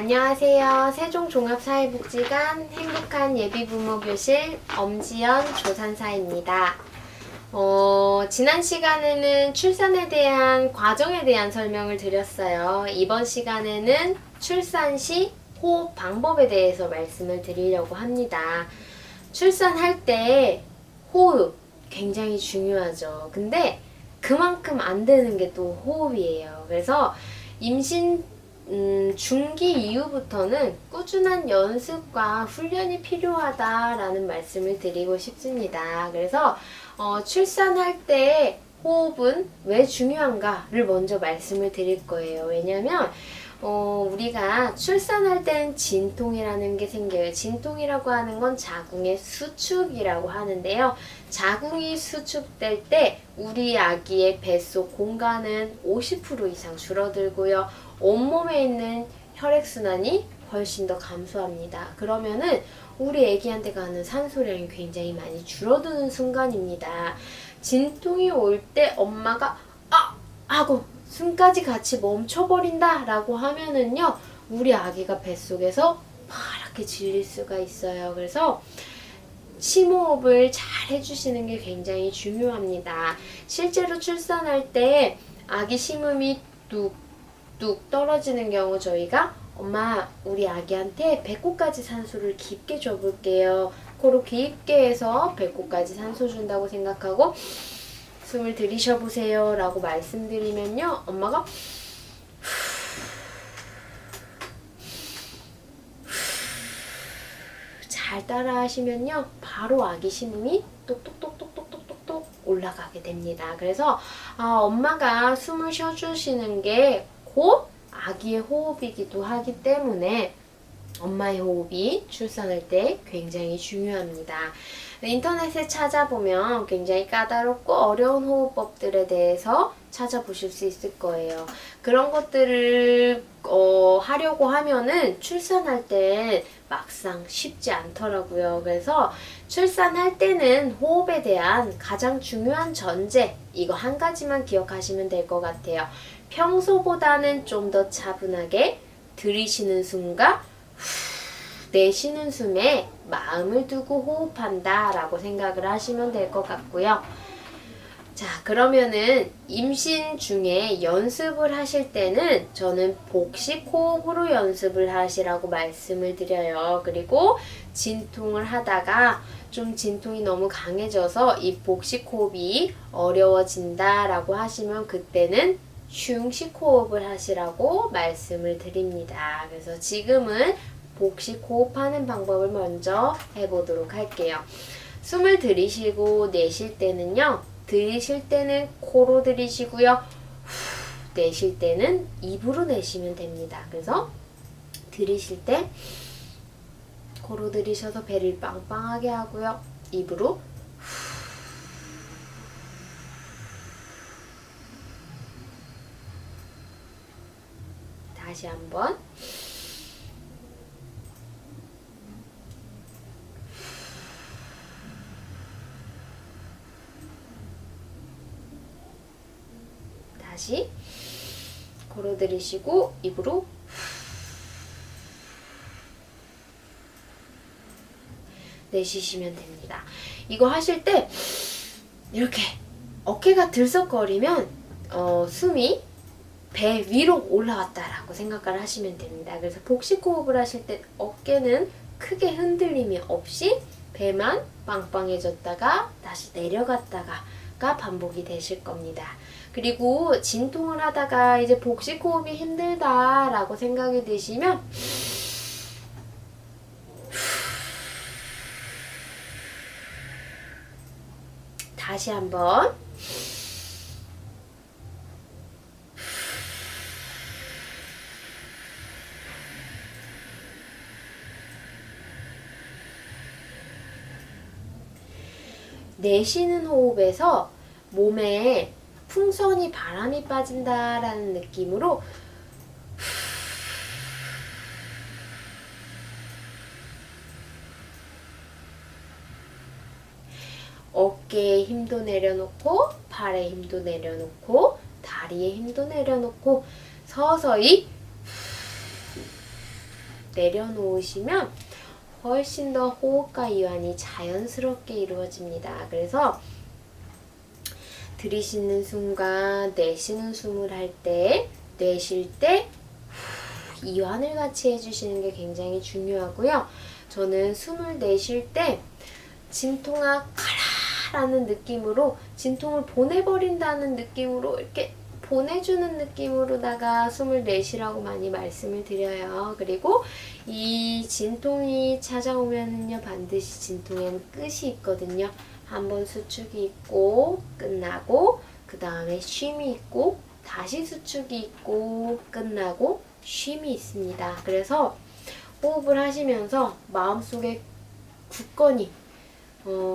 안녕하세요. 세종종합사회복지관 행복한 예비부모교실 엄지연 조산사입니다. 지난 시간에는 출산에 대한 과정에 대한 설명을 드렸어요. 이번 시간에는 출산 시 호흡 방법에 대해서 말씀을 드리려고 합니다. 출산할 때 호흡 굉장히 중요하죠. 근데 그만큼 안 되는 게 또 호흡이에요. 그래서 임신 중기 이후부터는 꾸준한 연습과 훈련이 필요하다라는 말씀을 드리고 싶습니다. 그래서 출산할 때 호흡은 왜 중요한가를 먼저 말씀을 드릴 거예요. 왜냐면 우리가 출산할 땐 진통이라는 게 생겨요. 진통이라고 하는 건 자궁의 수축이라고 하는데요. 자궁이 수축될 때 우리 아기의 뱃속 공간은 50% 이상 줄어들고요. 온몸에 있는 혈액순환이 훨씬 더 감소합니다. 그러면은 우리 아기한테 가는 산소량이 굉장히 많이 줄어드는 순간입니다. 진통이 올 때 엄마가 하고 숨까지 같이 멈춰버린다 라고 하면은요, 우리 아기가 뱃속에서 파랗게 질릴 수가 있어요. 그래서 심호흡을 잘 해주시는 게 굉장히 중요합니다. 실제로 출산할 때 아기 심음이 뚝뚝 떨어지는 경우 저희가 엄마 우리 아기한테 배꼽까지 산소를 깊게 줘볼게요. 코로 깊게 해서 배꼽까지 산소 준다고 생각하고 숨을 들이셔보세요 라고 말씀드리면요, 엄마가 잘 따라 하시면요, 바로 아기 심음이 똑똑똑똑똑똑똑 올라가게 됩니다. 그래서 엄마가 숨을 쉬어주시는 게 곧 아기의 호흡이기도 하기 때문에 엄마의 호흡이 출산할 때 굉장히 중요합니다. 인터넷에 찾아보면 굉장히 까다롭고 어려운 호흡법들에 대해서 찾아보실 수 있을 거예요. 그런 것들을 하려고 하면은 출산할 때 막상 쉽지 않더라고요. 그래서 출산할 때는 호흡에 대한 가장 중요한 전제, 이거 한 가지만 기억하시면 될 것 같아요. 평소보다는 좀 더 차분하게 들이쉬는 숨과 내쉬는 숨에 마음을 두고 호흡한다 라고 생각을 하시면 될 것 같고요. 자, 그러면은 임신 중에 연습을 하실 때는 저는 복식 호흡으로 연습을 하시라고 말씀을 드려요. 그리고 진통을 하다가 좀 진통이 너무 강해져서 이 복식 호흡이 어려워진다 라고 하시면 그때는 흉식 호흡을 하시라고 말씀을 드립니다. 그래서 지금은 복식 호흡하는 방법을 먼저 해보도록 할게요. 숨을 들이쉬고 내쉴 때는요, 들이쉴 때는 코로 들이쉬고요, 내쉴 때는 입으로 내쉬면 됩니다. 그래서 들이쉴 때 코로 들이셔서 배를 빵빵하게 하고요, 입으로 다시 한번 다시 코로 들이쉬고 입으로 내쉬시면 됩니다. 이거 하실 때 이렇게 어깨가 들썩거리면 숨이 배 위로 올라왔다라고 생각을 하시면 됩니다. 그래서 복식 호흡을 하실 때 어깨는 크게 흔들림이 없이 배만 빵빵해졌다가 다시 내려갔다가 반복이 되실 겁니다. 그리고 진통을 하다가 이제 복식 호흡이 힘들다라고 생각이 드시면 다시 한번 내쉬는 호흡에서 몸에 풍선이 바람이 빠진다라는 느낌으로 어깨에 힘도 내려놓고 팔에 힘도 내려놓고 다리에 힘도 내려놓고 서서히 내려놓으시면 훨씬 더 호흡과 이완이 자연스럽게 이루어집니다. 그래서 들이쉬는 숨과 내쉬는 숨을 할 때, 내쉴 때 이완을 같이 해주시는 게 굉장히 중요하고요. 저는 숨을 내쉴 때 진통아 가라라는 느낌으로, 진통을 보내버린다는 느낌으로, 이렇게 보내주는 느낌으로다가 숨을 내쉬라고 많이 말씀을 드려요. 그리고 이 진통이 찾아오면은요, 반드시 진통에는 끝이 있거든요. 한번 수축이 있고 끝나고, 그 다음에 쉼이 있고, 다시 수축이 있고 끝나고 쉼이 있습니다. 그래서 호흡을 하시면서 마음속에 굳건히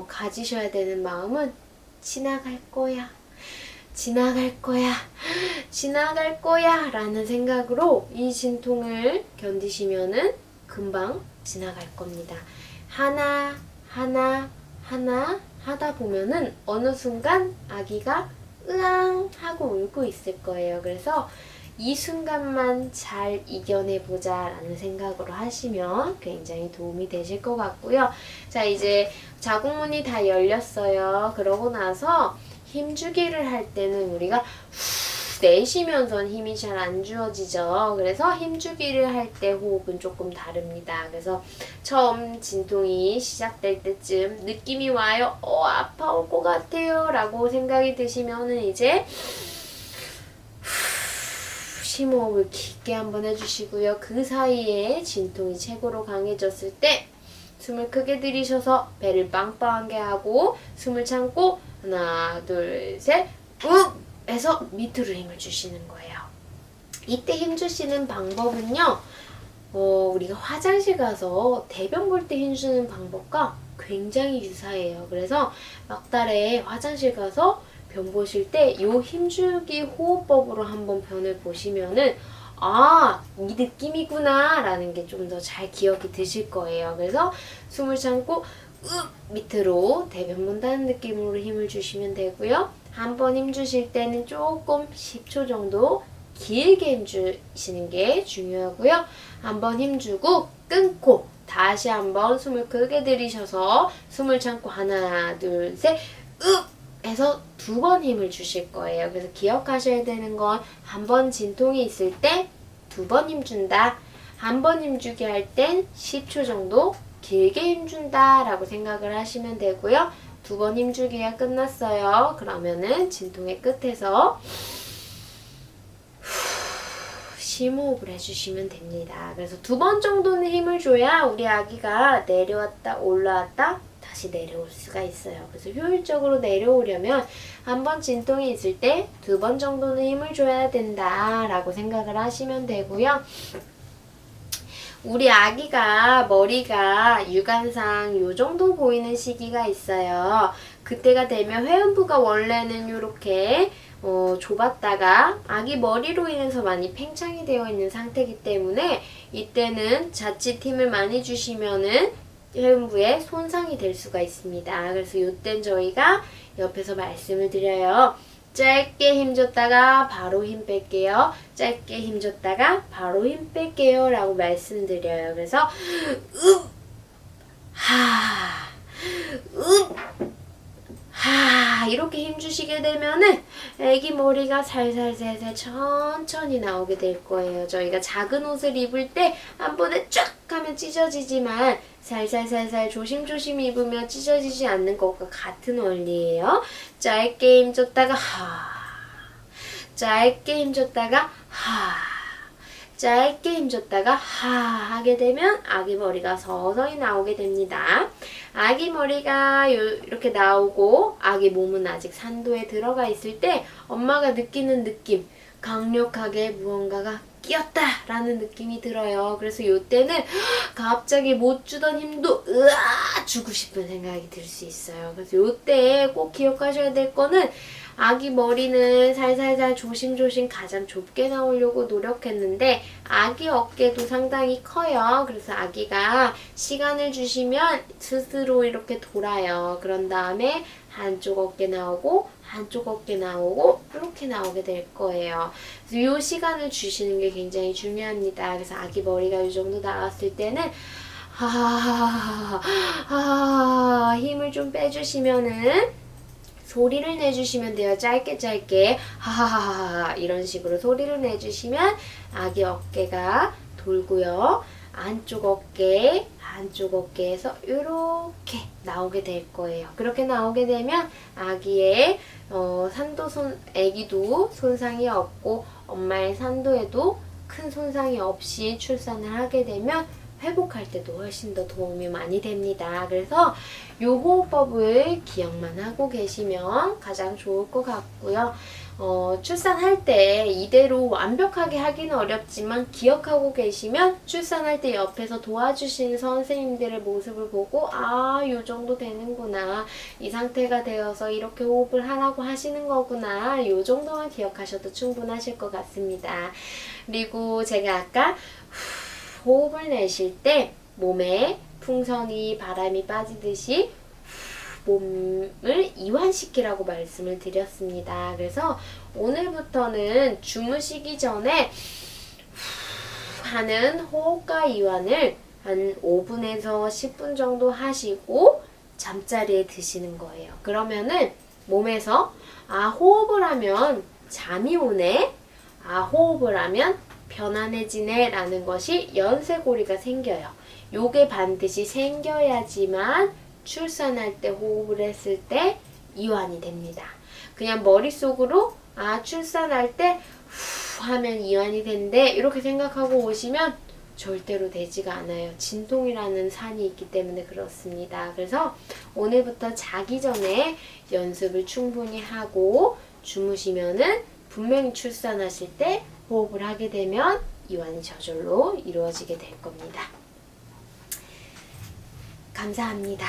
가지셔야 되는 마음은 지나갈 거야, 지나갈 거야, 지나갈 거야 라는 생각으로 이 진통을 견디시면은 금방 지나갈 겁니다. 하나 하나 하나 하다 보면은 어느 순간 아기가 으앙 하고 울고 있을 거예요. 그래서 이 순간만 잘 이겨내보자 라는 생각으로 하시면 굉장히 도움이 되실 것 같고요. 자, 이제 자궁문이 다 열렸어요. 그러고 나서 힘주기를 할 때는 우리가 내쉬면서 힘이 잘 안 주어지죠. 그래서 힘주기를 할 때 호흡은 조금 다릅니다. 그래서 처음 진통이 시작될 때쯤 느낌이 와요. 아파올 것 같아요 라고 생각이 드시면은 이제 심호흡을 깊게 한번 해주시고요. 그 사이에 진통이 최고로 강해졌을 때 숨을 크게 들이셔서 배를 빵빵하게 하고 숨을 참고 하나 둘 셋 욱 해서 밑으로 힘을 주시는 거예요. 이때 힘 주시는 방법은요, 우리가 화장실 가서 대변 볼 때 힘 주는 방법과 굉장히 유사해요. 그래서 막달에 화장실 가서 변 보실 때 이 힘주기 호흡법으로 한번 변을 보시면은 이 느낌이구나 라는 게 좀 더 잘 기억이 드실 거예요. 그래서 숨을 참고 밑으로 대변 본다는 느낌으로 힘을 주시면 되고요. 한 번 힘 주실 때는 조금 10초 정도 길게 힘 주시는 게 중요하고요. 한 번 힘 주고 끊고 다시 한번 숨을 크게 들이셔서 숨을 참고 하나 둘 셋 해서 2번 힘을 주실 거예요. 그래서 기억하셔야 되는 건 한 번 진통이 있을 때 2번 힘 준다. 한 번 힘주기 할 땐 10초 정도 길게 힘준다 라고 생각을 하시면 되고요. 2번 힘주기가 끝났어요. 그러면은 진통의 끝에서 심호흡을 해주시면 됩니다. 그래서 2번 정도는 힘을 줘야 우리 아기가 내려왔다 올라왔다 다시 내려올 수가 있어요. 그래서 효율적으로 내려오려면 한 번 진통이 있을 때 2번 정도는 힘을 줘야 된다 라고 생각을 하시면 되고요. 우리 아기가 머리가 육안상 요 정도 보이는 시기가 있어요. 그때가 되면 회음부가 원래는 이렇게 좁았다가 아기 머리로 인해서 많이 팽창이 되어 있는 상태이기 때문에 이때는 자칫 힘을 많이 주시면은 회음부에 손상이 될 수가 있습니다. 그래서 이땐 저희가 옆에서 말씀을 드려요. 짧게 힘줬다가 바로 힘 뺄게요. 짧게 힘줬다가 바로 힘 뺄게요 라고 말씀드려요. 그래서 이렇게 힘주시게 되면은 애기 머리가 살살살살 천천히 나오게 될 거예요. 저희가 작은 옷을 입을 때 한 번에 쫙 하면 찢어지지만 살살살살 조심조심 입으면 찢어지지 않는 것과 같은 원리예요. 짧게 힘줬다가 짧게 힘줬다가 짧게 힘줬다가 하게 되면 아기 머리가 서서히 나오게 됩니다. 아기 머리가 이렇게 나오고 아기 몸은 아직 산도에 들어가 있을 때 엄마가 느끼는 느낌, 강력하게 무언가가 끼었다 라는 느낌이 들어요. 그래서 이때는 갑자기 못 주던 힘도 주고 싶은 생각이 들 수 있어요. 그래서 이때 꼭 기억하셔야 될 거는 아기 머리는 살살살 조심조심 가장 좁게 나오려고 노력했는데 아기 어깨도 상당히 커요. 그래서 아기가 시간을 주시면 스스로 이렇게 돌아요. 그런 다음에 한쪽 어깨 나오고 한쪽 어깨 나오고 이렇게 나오게 될 거예요. 그래서 이 시간을 주시는 게 굉장히 중요합니다. 그래서 아기 머리가 이 정도 나왔을 때는 힘을 좀 빼주시면은 소리를 내주시면 돼요. 짧게 짧게 하하하하 이런 식으로 소리를 내주시면 아기 어깨가 돌고요. 안쪽 어깨에서 이렇게 나오게 될 거예요. 그렇게 나오게 되면 아기의 아기도 손상이 없고 엄마의 산도에도 큰 손상이 없이 출산을 하게 되면 회복할 때도 훨씬 더 도움이 많이 됩니다. 그래서 이 호흡법을 기억만 하고 계시면 가장 좋을 것 같고요. 출산할 때 이대로 완벽하게 하기는 어렵지만 기억하고 계시면 출산할 때 옆에서 도와주시는 선생님들의 모습을 보고 요 정도 되는구나. 이 상태가 되어서 이렇게 호흡을 하라고 하시는 거구나. 요 정도만 기억하셔도 충분하실 것 같습니다. 그리고 제가 아까 호흡을 내쉴 때 몸에 풍선이 바람이 빠지듯이 몸을 이완시키라고 말씀을 드렸습니다. 그래서 오늘부터는 주무시기 전에 하는 호흡과 이완을 한 5분에서 10분 정도 하시고 잠자리에 드시는 거예요. 그러면은 몸에서 호흡을 하면 잠이 오네, 호흡을 하면 편안해지네 라는 것이 연쇄고리가 생겨요. 요게 반드시 생겨야지만 출산할 때 호흡을 했을 때 이완이 됩니다. 그냥 머릿속으로 출산할 때 후 하면 이완이 된대 이렇게 생각하고 오시면 절대로 되지가 않아요. 진통이라는 산이 있기 때문에 그렇습니다. 그래서 오늘부터 자기 전에 연습을 충분히 하고 주무시면은 분명히 출산하실 때 호흡을 하게 되면 이완이 저절로 이루어지게 될 겁니다. 감사합니다.